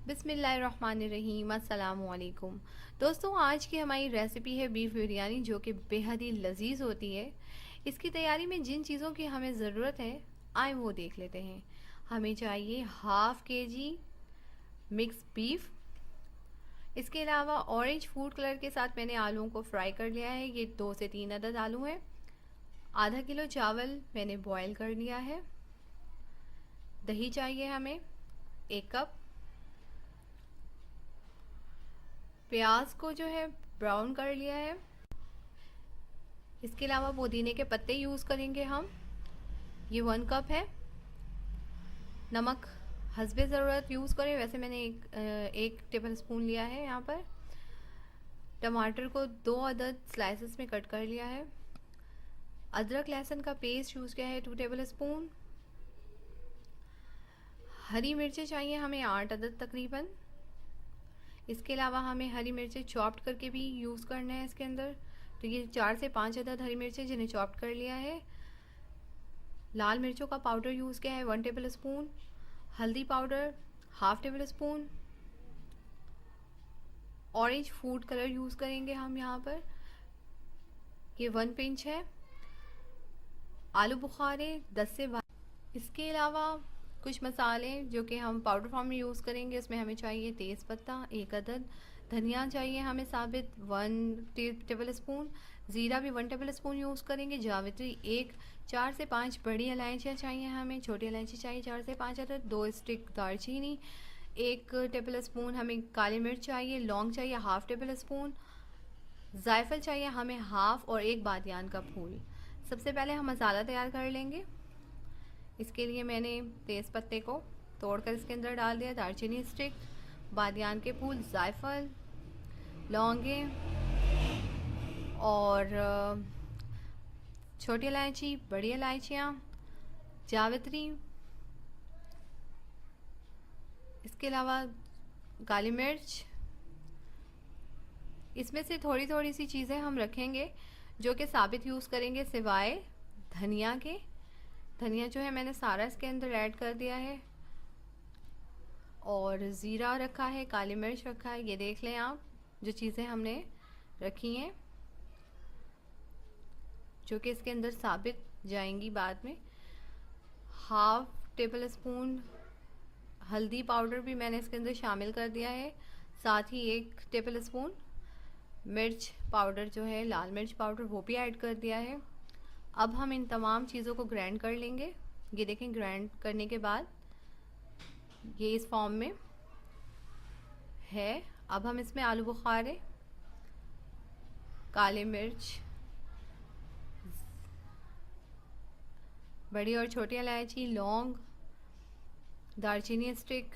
बिस्मिल्लाहिर्रहमानिर्रहीम। अस्सलामुअलैकुम दोस्तों, आज की हमारी रेसिपी है बीफ बिरयानी, जो कि बेहद ही लजीज होती है। इसकी तैयारी में जिन चीज़ों की हमें ज़रूरत है, आए वो देख लेते हैं। हमें चाहिए हाफ़ kg मिक्स बीफ। इसके अलावा ऑरेंज फूड कलर के साथ मैंने आलूओं को फ्राई कर लिया है। ये 2 से 3 अदद आलू हैं। आधा किलो चावल मैंने बॉयल कर लिया है। दही चाहिए हमें 1 कप। प्याज को जो है ब्राउन कर लिया है। इसके अलावा पुदीने के पत्ते यूज़ करेंगे हम, ये 1 कप है। नमक हस्बे ज़रूरत यूज़ करें, वैसे मैंने एक टेबल स्पून लिया है यहाँ पर। टमाटर को 2 अदद स्लाइसेस में कट कर लिया है। अदरक लहसुन का पेस्ट यूज़ किया है 2 टेबल स्पून। हरी मिर्चें चाहिए हमें 8 अदद तकरीबन। इसके अलावा हमें हरी मिर्चें चॉप्ड करके भी यूज़ करना है इसके अंदर, तो ये 4 से 5 अदद हरी मिर्चें जिन्हें चॉप्ड कर लिया है। लाल मिर्चों का पाउडर यूज़ किया है 1 टेबल स्पून। हल्दी powder half table spoon. Orange food colour use करेंगे हम यहाँ पर, ये 1 पिंच है। आलू बुखारे 10 से 12। इसके अलावा कुछ मसाले जो कि हम पाउडर फॉर्म में यूज़ करेंगे, इसमें हमें चाहिए तेज़ पत्ता 1 अदद, धनिया चाहिए हमें साबित 1 टेबल स्पून, ज़ीरा भी 1 टेबल स्पून यूज़ करेंगे, जावित्री 1, 4 से 5 बड़ी इलायचियाँ चाहिए हमें, छोटी इलायची चाहिए 4 से 5 अदद, 2 स्टिक दालचीनी, 1 टेबल स्पून हमें काली मिर्च चाहिए, लौंग चाहिए हाफ टेबल स्पून, जायफल चाहिए हमें हाफ, और 1 बादियान का फूल। सबसे पहले हम मसाला तैयार कर लेंगे। इसके लिए मैंने तेज़ पत्ते को तोड़कर इसके अंदर डाल दिया, दालचीनी स्टिक, बादियान के फूल, जायफल, लौंगे और छोटी इलायची, बड़ी इलायचियाँ, जावित्री। इसके अलावा काली मिर्च। इसमें से थोड़ी थोड़ी सी चीज़ें हम रखेंगे जो कि साबित यूज़ करेंगे, सिवाय धनिया के। धनिया जो है मैंने सारा इसके अंदर ऐड कर दिया है, और ज़ीरा रखा है, काली मिर्च रखा है। ये देख लें आप, जो चीज़ें हमने रखी हैं जो कि इसके अंदर साबित जाएंगी बाद में। हाफ टेबल स्पून हल्दी पाउडर भी मैंने इसके अंदर शामिल कर दिया है, साथ ही 1 टेबल स्पून मिर्च पाउडर जो है, लाल मिर्च पाउडर, वो भी ऐड कर दिया है। अब हम इन तमाम चीज़ों को ग्राइंड कर लेंगे। ये देखें, ग्राइंड करने के बाद ये इस फॉर्म में है। अब हम इसमें आलू बुखारे, काली मिर्च, बड़ी और छोटी इलायची, लौंग, दालचीनी स्टिक,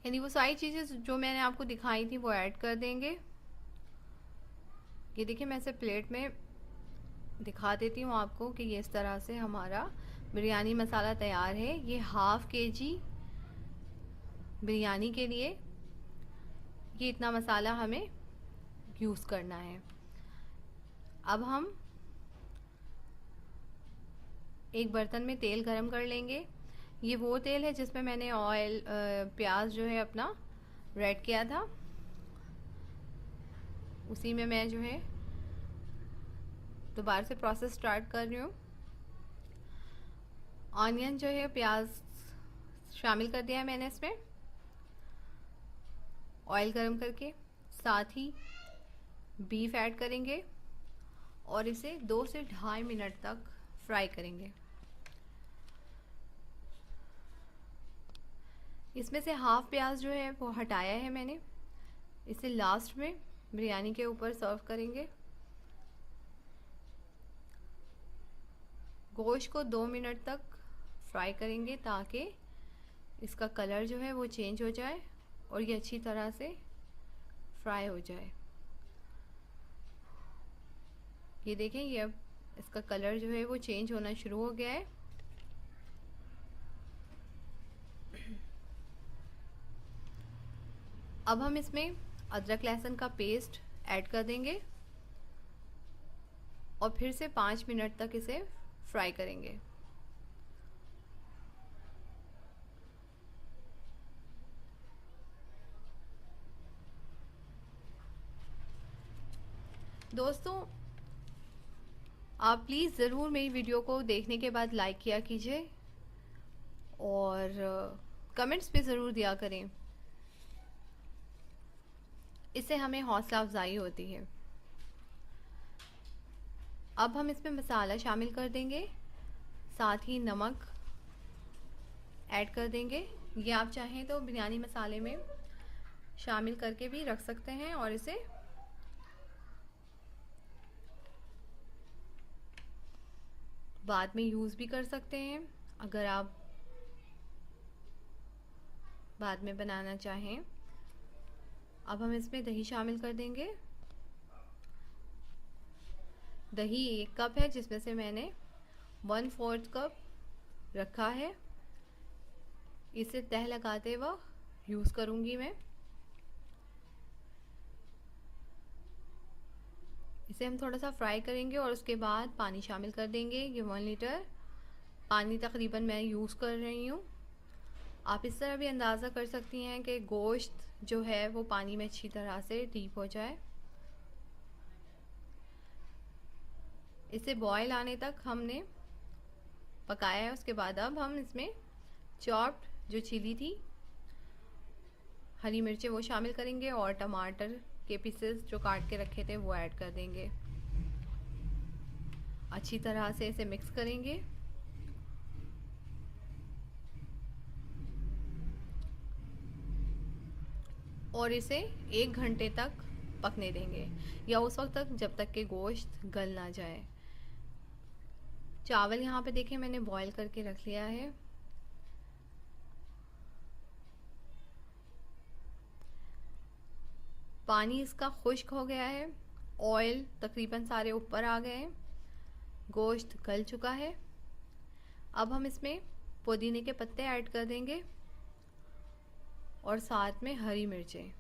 यानी वो सारी चीज़ें जो मैंने आपको दिखाई थी वो ऐड कर देंगे। ये देखिए, मैं इसे प्लेट में दिखा देती हूँ आपको कि ये इस तरह से हमारा बिरयानी मसाला तैयार है। ये हाफ kg बिरयानी के लिए ये इतना मसाला हमें यूज़ करना है। अब हम एक बर्तन में तेल गरम कर लेंगे। ये वो तेल है जिसमें मैंने ऑयल प्याज जो है अपना रेड किया था, उसी में मैं जो है दोबारा से प्रोसेस स्टार्ट कर रही हूँ। ऑनियन जो है, प्याज शामिल कर दिया है मैंने इसमें ऑयल गरम करके। साथ ही बीफ ऐड करेंगे और इसे 2 से 2.5 मिनट तक फ्राई करेंगे। इसमें से हाफ प्याज जो है वो हटाया है मैंने, इसे लास्ट में बिरयानी के ऊपर सर्व करेंगे। गोश्त को 2 मिनट तक फ्राई करेंगे ताकि इसका कलर जो है वो चेंज हो जाए और ये अच्छी तरह से फ्राई हो जाए। ये देखें, ये अब इसका कलर जो है वो चेंज होना शुरू हो गया है। अब हम इसमें अदरक लहसुन का पेस्ट ऐड कर देंगे और फिर से 5 मिनट तक इसे फ्राई करेंगे। दोस्तों आप प्लीज़ ज़रूर मेरी वीडियो को देखने के बाद लाइक किया कीजिए और कमेंट्स भी ज़रूर दिया करें, इससे हमें हौसला अफजाई होती है। अब हम इसमें मसाला शामिल कर देंगे, साथ ही नमक ऐड कर देंगे। ये आप चाहें तो बिरयानी मसाले में शामिल करके भी रख सकते हैं और इसे बाद में यूज़ भी कर सकते हैं अगर आप बाद में बनाना चाहें। अब हम इसमें दही शामिल कर देंगे। दही 1 कप है, जिसमें से मैंने 1/4 कप रखा है। इसे तह लगाते वक्त यूज़ करूँगी मैं। इसे हम थोड़ा सा फ्राई करेंगे और उसके बाद पानी शामिल कर देंगे। ये 1 लीटर पानी तकरीबन मैं यूज़ कर रही हूँ। आप इस तरह भी अंदाज़ा कर सकती हैं कि गोश्त जो है वो पानी में अच्छी तरह से डीप हो जाए। इसे बॉयल आने तक हमने पकाया है। उसके बाद अब हम इसमें चॉप्ड जो चिली थी, हरी मिर्चें, वो शामिल करेंगे और टमाटर के पीसेस जो काट के रखे थे वो ऐड कर देंगे। अच्छी तरह से इसे मिक्स करेंगे। और इसे 1 घंटे तक पकने देंगे, या उस वक्त तक जब तक कि गोश्त गल ना जाए। चावल यहाँ पे देखें मैंने बॉईल करके रख लिया है। पानी इसका खुश्क हो गया है, ऑयल तकरीबन सारे ऊपर आ गए हैं, गोश्त गल चुका है। अब हम इसमें पुदीने के पत्ते ऐड कर देंगे और साथ में हरी मिर्चें।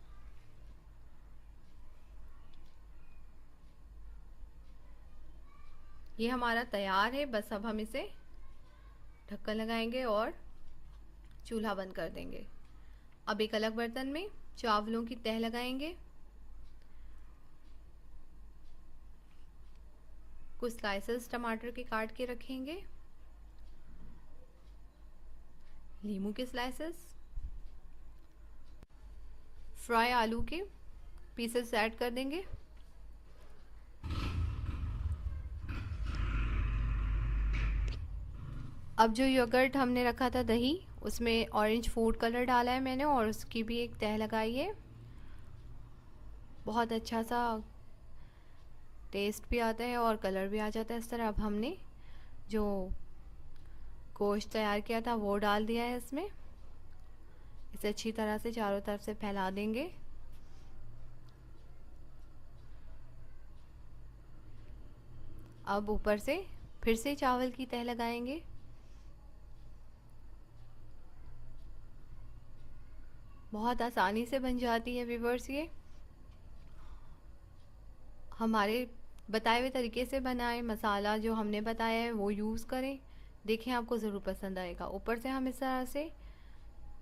ये हमारा तैयार है। बस अब हम इसे ढक्कन लगाएंगे और चूल्हा बंद कर देंगे। अब एक अलग बर्तन में चावलों की तह लगाएंगे। कुछ स्लाइसेस टमाटर के काट के रखेंगे, नींबू के स्लाइसेस, फ्राई आलू के पीसेस ऐड कर देंगे। अब जो योगर्ट हमने रखा था दही, उसमें ऑरेंज फूड कलर डाला है मैंने और उसकी भी एक तह लगाई है। बहुत अच्छा सा टेस्ट भी आता है और कलर भी आ जाता है इस तरह। अब हमने जो गोश्त तैयार किया था वो डाल दिया है इसमें। इसे अच्छी तरह से चारों तरफ से फैला देंगे। अब ऊपर से फिर से चावल की तह लगाएंगे। बहुत आसानी से बन जाती है व्यूअर्स। ये हमारे बताए हुए तरीके से बनाएं, मसाला जो हमने बताया है वो यूज़ करें, देखें आपको ज़रूर पसंद आएगा। ऊपर से हम इस तरह से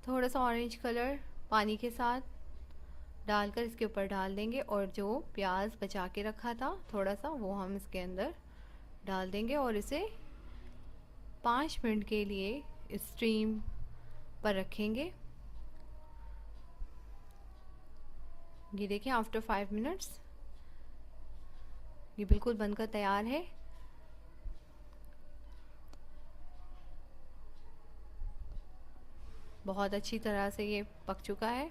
थोड़ा सा ऑरेंज कलर पानी के साथ डालकर इसके ऊपर डाल देंगे और जो प्याज बचा के रखा था थोड़ा सा, वो हम इसके अंदर डाल देंगे और इसे 5 मिनट के लिए स्टीम पर रखेंगे। ये देखें आफ्टर 5 मिनट्स ये बिल्कुल बनकर तैयार है। बहुत अच्छी तरह से ये पक चुका है।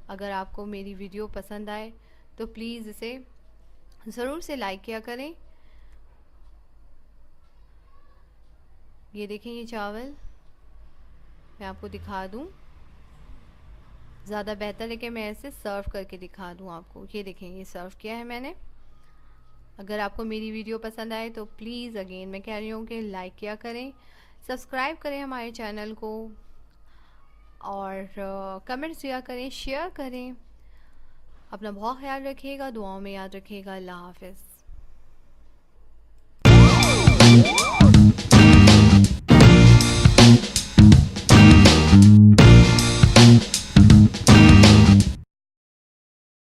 अगर आपको मेरी वीडियो पसंद आए तो प्लीज़ इसे ज़रूर से लाइक किया करें। ये देखें ये चावल मैं आपको दिखा दूं, ज़्यादा बेहतर है कि मैं इसे सर्व करके दिखा दूं आपको। ये देखें ये सर्व किया है मैंने। अगर आपको मेरी वीडियो पसंद आए तो प्लीज़ अगेन मैं कह रही हूँ कि लाइक किया करें, सब्सक्राइब करें हमारे चैनल को और कमेंट्स दिया करें, शेयर करें। अपना बहुत ख्याल रखिएगा, दुआओं में याद रखिएगा। अल्लाह हाफ़िज़।